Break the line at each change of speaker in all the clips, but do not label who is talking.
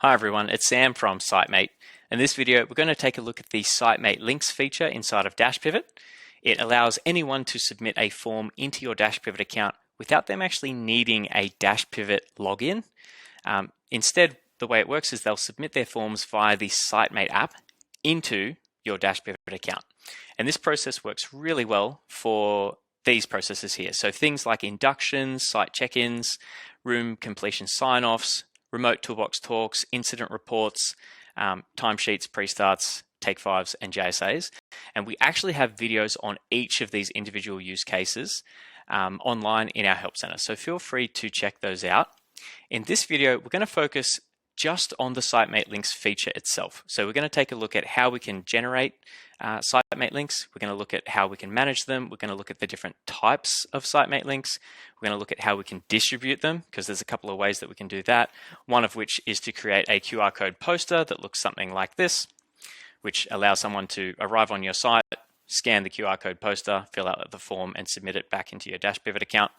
Hi everyone, it's Sam from Sitemate. In this video, we're going to take a look at the Sitemate Links feature inside of Dashpivot. It allows anyone to submit a form into your Dashpivot account without them actually needing a Dashpivot login. Instead, the way it works is they'll submit their forms via the Sitemate app into your Dashpivot account. And this process works really well for these processes here. So things like inductions, site check-ins, room completion sign-offs, remote toolbox talks, incident reports, timesheets, pre-starts, take fives, and JSAs. And we actually have videos on each of these individual use cases online in our Help Center. So feel free to check those out. In this video, we're going to focus just on the Sitemate Links feature itself. So we're going to take a look at how we can generate Sitemate Links. We're going to look at how we can manage them. We're going to look at the different types of Sitemate Links. We're going to look at how we can distribute them, because there's a couple of ways that we can do that. One of which is to create a QR code poster that looks something like this, which allows someone to arrive on your site, scan the QR code poster, fill out the form, and submit it back into your Dashpivot account.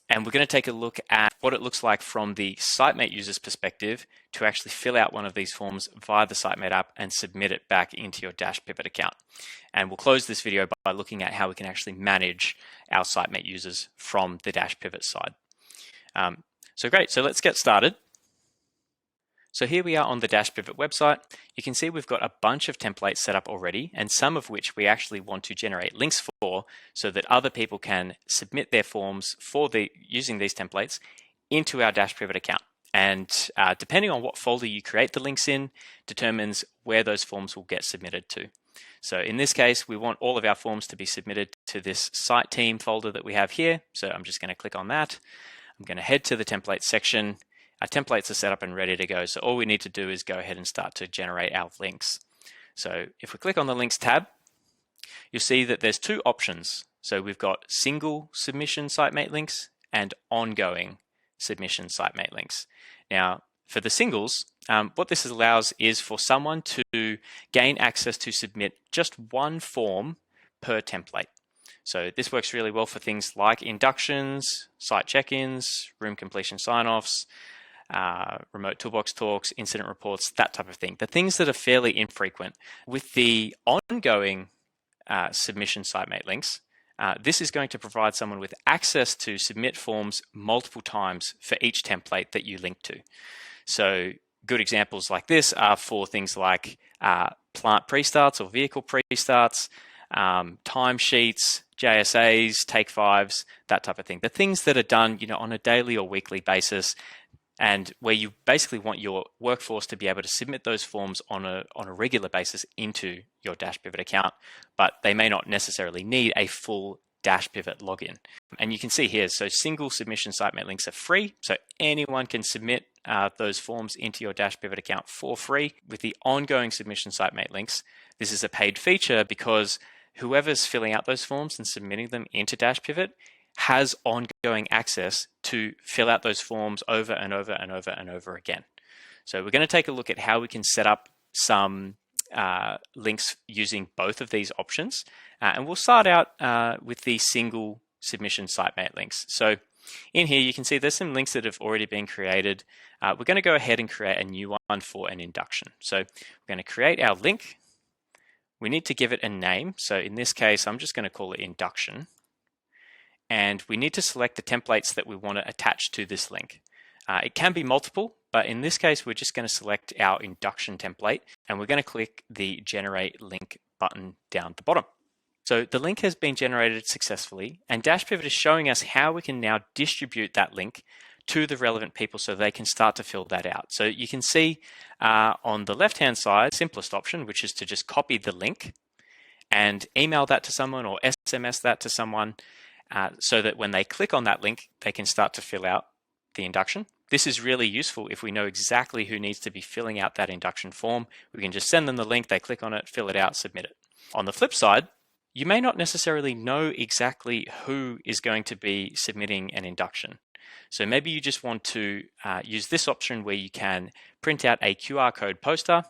And we're going to take a look at what it looks like from the Sitemate user's perspective to actually fill out one of these forms via the Sitemate app and submit it back into your Dashpivot account. And we'll close this video by looking at how we can actually manage our Sitemate users from the Dashpivot side. So great, so let's get started. So here we are on the Dashpivot website. You can see we've got a bunch of templates set up already, and some of which we actually want to generate links for so that other people can submit their forms for using these templates into our Dashpivot account. And depending on what folder you create the links in determines where those forms will get submitted to. So in this case, we want all of our forms to be submitted to this site team folder that we have here. So I'm just going to click on that. I'm going to head to the templates section. Our templates are set up and ready to go, so all we need to do is go ahead and start to generate our links. So if we click on the Links tab, you'll see that there's two options. So we've got single submission Sitemate links and ongoing submission Sitemate links. Now, for the singles, what this allows is for someone to gain access to submit just one form per template. So this works really well for things like inductions, site check-ins, room completion sign-offs, remote toolbox talks, incident reports, that type of thing. The things that are fairly infrequent. With the ongoing submission Sitemate links, this is going to provide someone with access to submit forms multiple times for each template that you link to. So good examples like this are for things like plant pre-starts or vehicle pre-starts, timesheets, JSAs, take fives, that type of thing. The things that are done, on a daily or weekly basis, and where you basically want your workforce to be able to submit those forms on a regular basis into your Dashpivot account, but they may not necessarily need a full Dashpivot login. And you can see here, so single submission Sitemate links are free, so anyone can submit those forms into your Dashpivot account for free. With the ongoing submission Sitemate links, this is a paid feature because whoever's filling out those forms and submitting them into Dashpivot has ongoing access to fill out those forms over and over and over and over again. So we're going to take a look at how we can set up some links using both of these options. And we'll start out with the single submission Sitemate links. So in here, you can see there's some links that have already been created. We're going to go ahead and create a new one for an induction. So we're going to create our link. We need to give it a name. So in this case, I'm just going to call it induction. And we need to select the templates that we want to attach to this link. It can be multiple, but in this case, we're just going to select our induction template, and we're going to click the Generate Link button down the bottom. So the link has been generated successfully, and Dashpivot is showing us how we can now distribute that link to the relevant people so they can start to fill that out. So you can see on the left-hand side, simplest option, which is to just copy the link and email that to someone or SMS that to someone, so that when they click on that link, they can start to fill out the induction. This is really useful if we know exactly who needs to be filling out that induction form. We can just send them the link, they click on it, fill it out, submit it. On the flip side, you may not necessarily know exactly who is going to be submitting an induction. So maybe you just want to use this option where you can print out a QR code poster,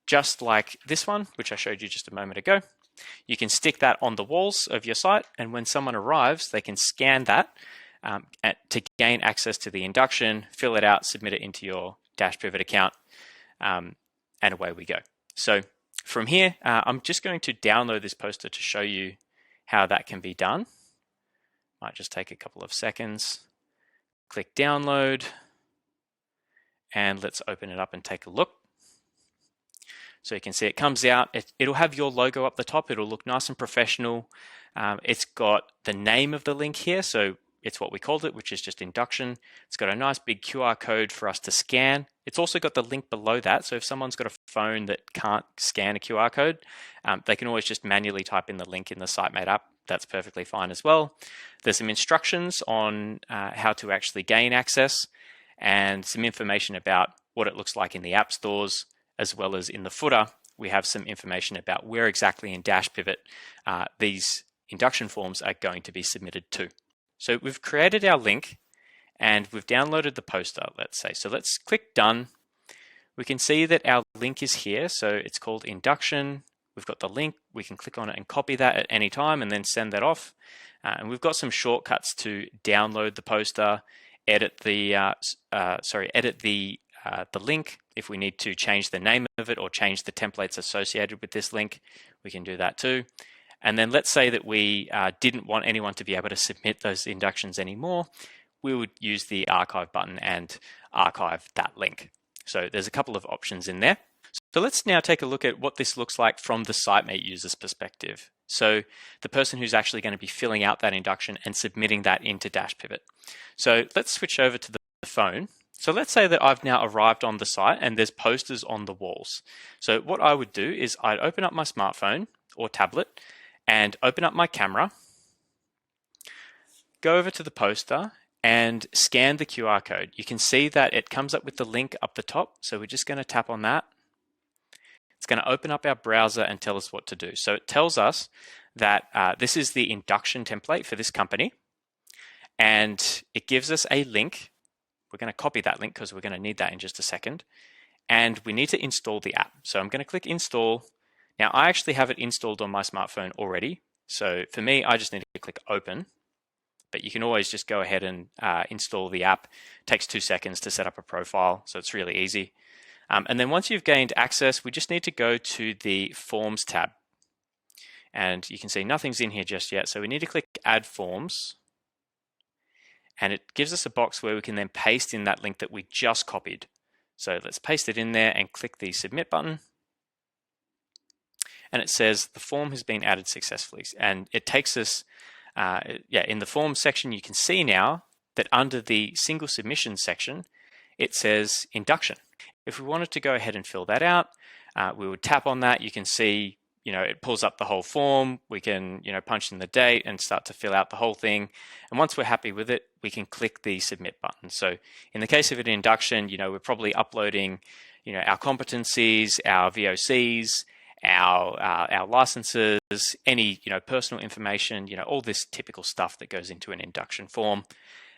just like this one, which I showed you just a moment ago. You can stick that on the walls of your site, and when someone arrives, they can scan that to gain access to the induction, fill it out, submit it into your Dash Pivot account, and away we go. So from here, I'm just going to download this poster to show you how that can be done. Might just take a couple of seconds. Click download, and let's open it up and take a look. So you can see it comes out, it'll have your logo up the top, it'll look nice and professional. It's got the name of the link here, so it's what we called it, which is just Induction. It's got a nice big QR code for us to scan. It's also got the link below that, so if someone's got a phone that can't scan a QR code, they can always just manually type in the link in the Sitemate app. That's perfectly fine as well. There's some instructions on how to actually gain access and some information about what it looks like in the app stores, as well as in the footer, we have some information about where exactly in Dash Pivot these induction forms are going to be submitted to. So we've created our link and we've downloaded the poster, let's say. So let's click Done. We can see that our link is here. So it's called Induction. We've got the link. We can click on it and copy that at any time and then send that off. And we've got some shortcuts to download the poster, edit the link. If we need to change the name of it or change the templates associated with this link, we can do that too. And then let's say that we didn't want anyone to be able to submit those inductions anymore. We would use the archive button and archive that link. So there's a couple of options in there. So let's now take a look at what this looks like from the Sitemate user's perspective. So the person who's actually going to be filling out that induction and submitting that into Dash Pivot. So let's switch over to the phone. So let's say that I've now arrived on the site and there's posters on the walls. So what I would do is I'd open up my smartphone or tablet and open up my camera, go over to the poster and scan the QR code. You can see that it comes up with the link up the top. So we're just going to tap on that. It's going to open up our browser and tell us what to do. So it tells us that this is the induction template for this company. And it gives us a link. We're going to copy that link because we're going to need that in just a second. And we need to install the app. So I'm going to click install. Now I actually have it installed on my smartphone already. So for me, I just need to click open. But you can always just go ahead and install the app. It takes 2 seconds to set up a profile, so it's really easy. And then once you've gained access, we just need to go to the Forms tab. And you can see nothing's in here just yet, so we need to click Add Forms. And it gives us a box where we can then paste in that link that we just copied. So let's paste it in there and click the Submit button. And it says the form has been added successfully. And it takes us in the forms section, you can see now that under the single submission section, it says induction. If we wanted to go ahead and fill that out, we would tap on that. You can see, it pulls up the whole form. We can, punch in the date and start to fill out the whole thing. And once we're happy with it, we can click the submit button. So in the case of an induction, we're probably uploading, our competencies, our VOCs, our licenses, any personal information, all this typical stuff that goes into an induction form,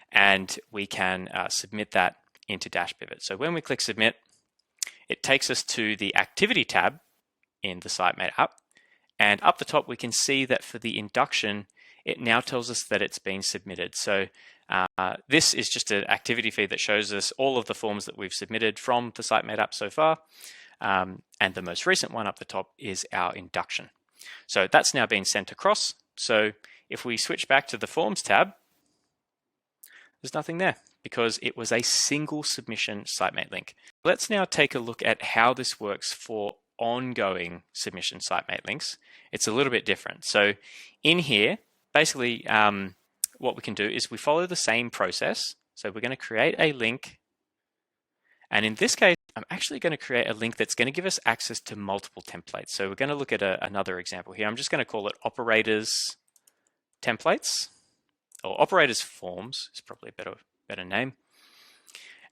and we can submit that into Dash Pivot. So when we click submit, it takes us to the activity tab in the Sitemate app, and up the top we can see that for the induction it now tells us that it's been submitted. So this is just an activity feed that shows us all of the forms that we've submitted from the Sitemate app so far. And the most recent one up the top is our induction. So that's now been sent across. So if we switch back to the Forms tab, there's nothing there because it was a single submission Sitemate link. Let's now take a look at how this works for ongoing submission Sitemate links. It's a little bit different. So in here, basically what we can do is we follow the same process. So we're going to create a link. And in this case, I'm actually going to create a link that's going to give us access to multiple templates. So we're going to look at another example here. I'm just going to call it operators templates, or operators forms is probably a better name.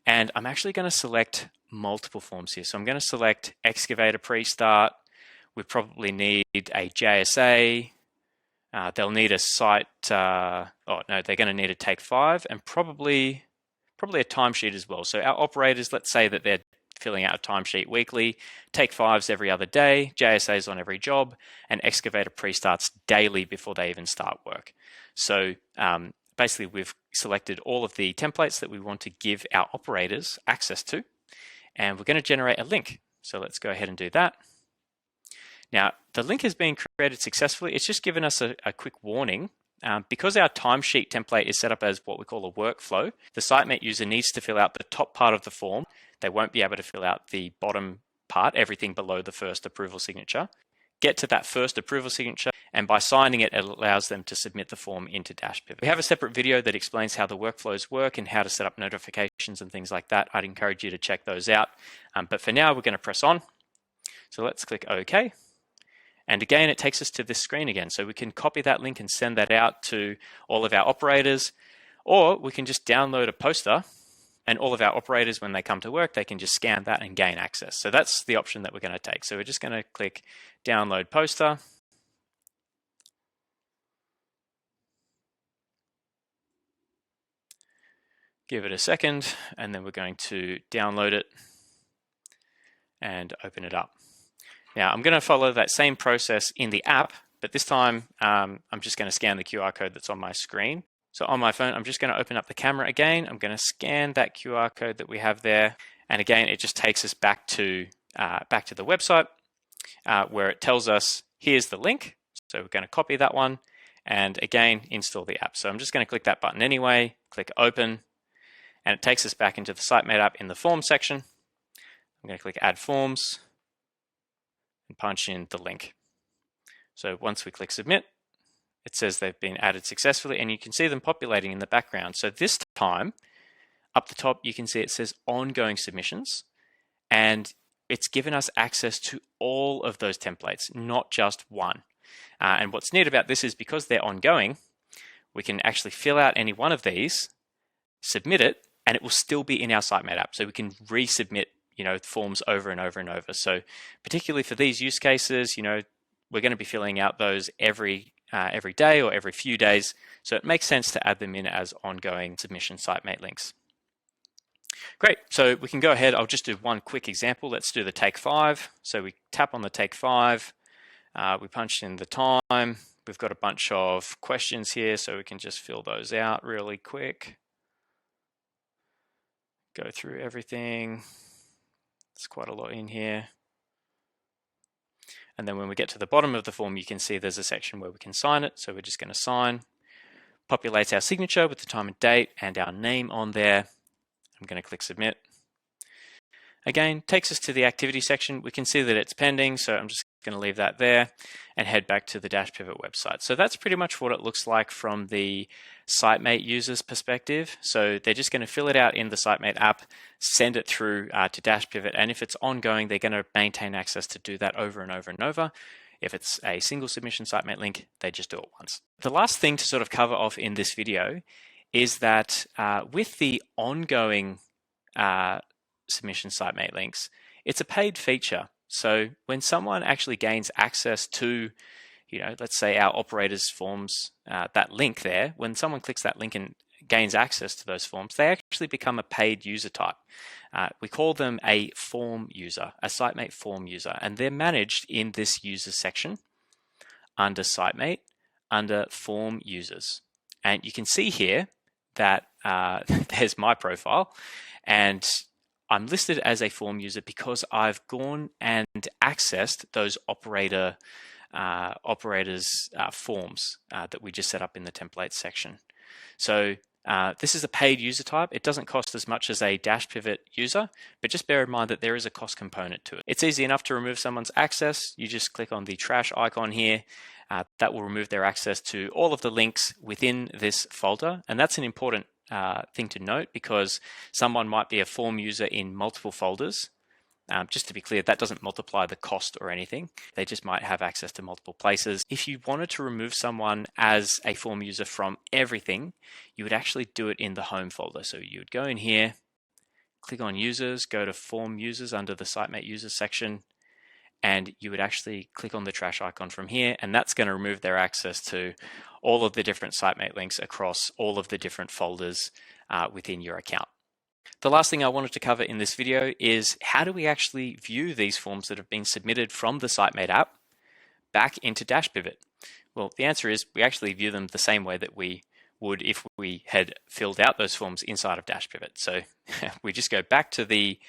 And I'm actually going to select multiple forms here. So I'm going to select excavator pre-start. We probably need a JSA. They'll need a site. They're going to need a take 5 and probably a timesheet as well. So our operators, let's say that they're filling out a timesheet weekly, take 5s every other day, JSAs on every job, and excavator pre-starts daily before they even start work. So basically we've selected all of the templates that we want to give our operators access to. and we're going to generate a link. So let's go ahead and do that. Now, the link has been created successfully. It's just given us a quick warning. Because our timesheet template is set up as what we call a workflow, the Sitemate user needs to fill out the top part of the form. They won't be able to fill out the bottom part, everything below the first approval signature. Get to that first approval signature, and by signing it, it allows them to submit the form into DashPivot. We have a separate video that explains how the workflows work and how to set up notifications and things like that. I'd encourage you to check those out. But for now, we're going to press on. So let's click OK. And again, it takes us to this screen again. So we can copy that link and send that out to all of our operators, or we can just download a poster, and all of our operators, when they come to work, they can just scan that and gain access. So that's the option that we're going to take. So we're just going to click download poster. Give it a second, and then we're going to download it and open it up. Now, I'm going to follow that same process in the app, but this time I'm just going to scan the QR code that's on my screen. So on my phone, I'm just going to open up the camera again. I'm going to scan that QR code that we have there. And again, it just takes us back to the website where it tells us, here's the link. So we're going to copy that one and again, install the app. So I'm just going to click that button anyway, click open, and it takes us back into the Sitemate app in the forms section. I'm going to click add forms and punch in the link. So once we click submit, it says they've been added successfully, and you can see them populating in the background. So this time, up the top, you can see it says ongoing submissions, and it's given us access to all of those templates, not just one. And what's neat about this is because they're ongoing, we can actually fill out any one of these, submit it, and it will still be in our Sitemate app. So we can resubmit forms over and over and over. So particularly for these use cases, we're going to be filling out those every day or every few days. So it makes sense to add them in as ongoing submission Sitemate links. Great, so we can go ahead. I'll just do one quick example. Let's do the take 5. So we tap on the take 5. We punch in the time. We've got a bunch of questions here, so we can just fill those out really quick. Go through everything. There's quite a lot in here. And then when we get to the bottom of the form, you can see there's a section where we can sign it. So we're just going to sign, populate our signature with the time and date and our name on there. I'm going to click submit. Again, takes us to the activity section. We can see that it's pending, so I'm just going to leave that there and head back to the DashPivot website. So that's pretty much what it looks like from the Sitemate user's perspective. So they're just going to fill it out in the Sitemate app, send it through to DashPivot, and if it's ongoing, they're going to maintain access to do that over and over and over. If it's a single submission Sitemate link, they just do it once. The last thing to sort of cover off in this video is that with the ongoing submission Sitemate links, it's a paid feature. So when someone actually gains access to, let's say our operators forms, that link there, when someone clicks that link and gains access to those forms, they actually become a paid user type. We call them a form user, a Sitemate form user, and they're managed in this users section under Sitemate, under form users. And you can see here that there's my profile, and I'm listed as a form user because I've gone and accessed those operators' forms that we just set up in the templates section. So this is a paid user type. It doesn't cost as much as a DashPivot user, but just bear in mind that there is a cost component to it. It's easy enough to remove someone's access. You just click on the trash icon here. That will remove their access to all of the links within this folder, and that's an important thing to note because someone might be a form user in multiple folders. Just to be clear, that doesn't multiply the cost or anything. They just might have access to multiple places. If you wanted to remove someone as a form user from everything, you would actually do it in the home folder. So you would go in here, click on users, go to form users under the Sitemate users section, and you would actually click on the trash icon from here, and that's going to remove their access to all of the different Sitemate links across all of the different folders within your account. The last thing I wanted to cover in this video is how do we actually view these forms that have been submitted from the Sitemate app back into DashPivot? Well, the answer is we actually view them the same way that we would if we had filled out those forms inside of DashPivot. So we just go back to the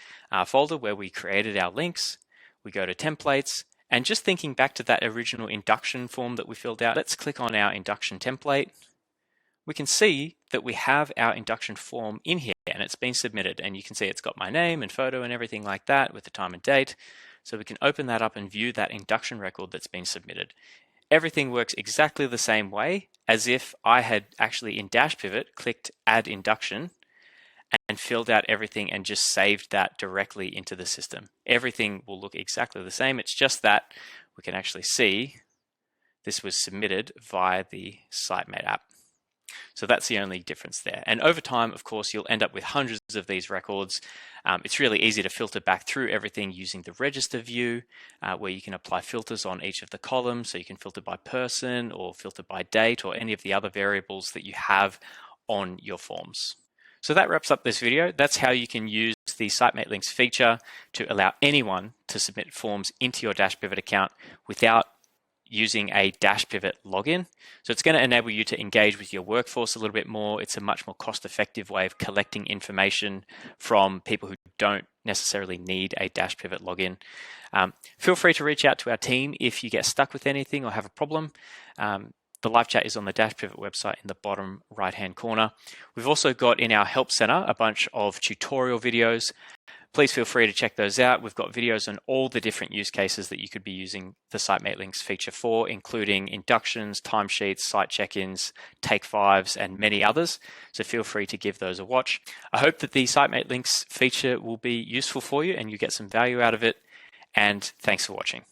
folder where we created our links. We go to templates, and just thinking back to that original induction form that we filled out, let's click on our induction template. We can see that we have our induction form in here and it's been submitted, and you can see it's got my name and photo and everything like that with the time and date. So we can open that up and view that induction record that's been submitted. Everything works exactly the same way as if I had actually in Dashpivot clicked add induction and filled out everything and just saved that directly into the system. Everything will look exactly the same. It's just that we can actually see this was submitted via the Sitemate app. So that's the only difference there. And over time, of course, you'll end up with hundreds of these records. It's really easy to filter back through everything using the register view, where you can apply filters on each of the columns. So you can filter by person or filter by date or any of the other variables that you have on your forms. So that wraps up this video. That's how you can use the Sitemate Links feature to allow anyone to submit forms into your Dashpivot account without using a Dashpivot login. So it's going to enable you to engage with your workforce a little bit more. It's a much more cost-effective way of collecting information from people who don't necessarily need a Dashpivot login. Feel free to reach out to our team if you get stuck with anything or have a problem. The live chat is on the Dashpivot website in the bottom right-hand corner. We've also got in our Help Center a bunch of tutorial videos. Please feel free to check those out. We've got videos on all the different use cases that you could be using the Sitemate Links feature for, including inductions, timesheets, site check-ins, take fives, and many others. So feel free to give those a watch. I hope that the Sitemate Links feature will be useful for you and you get some value out of it. And thanks for watching.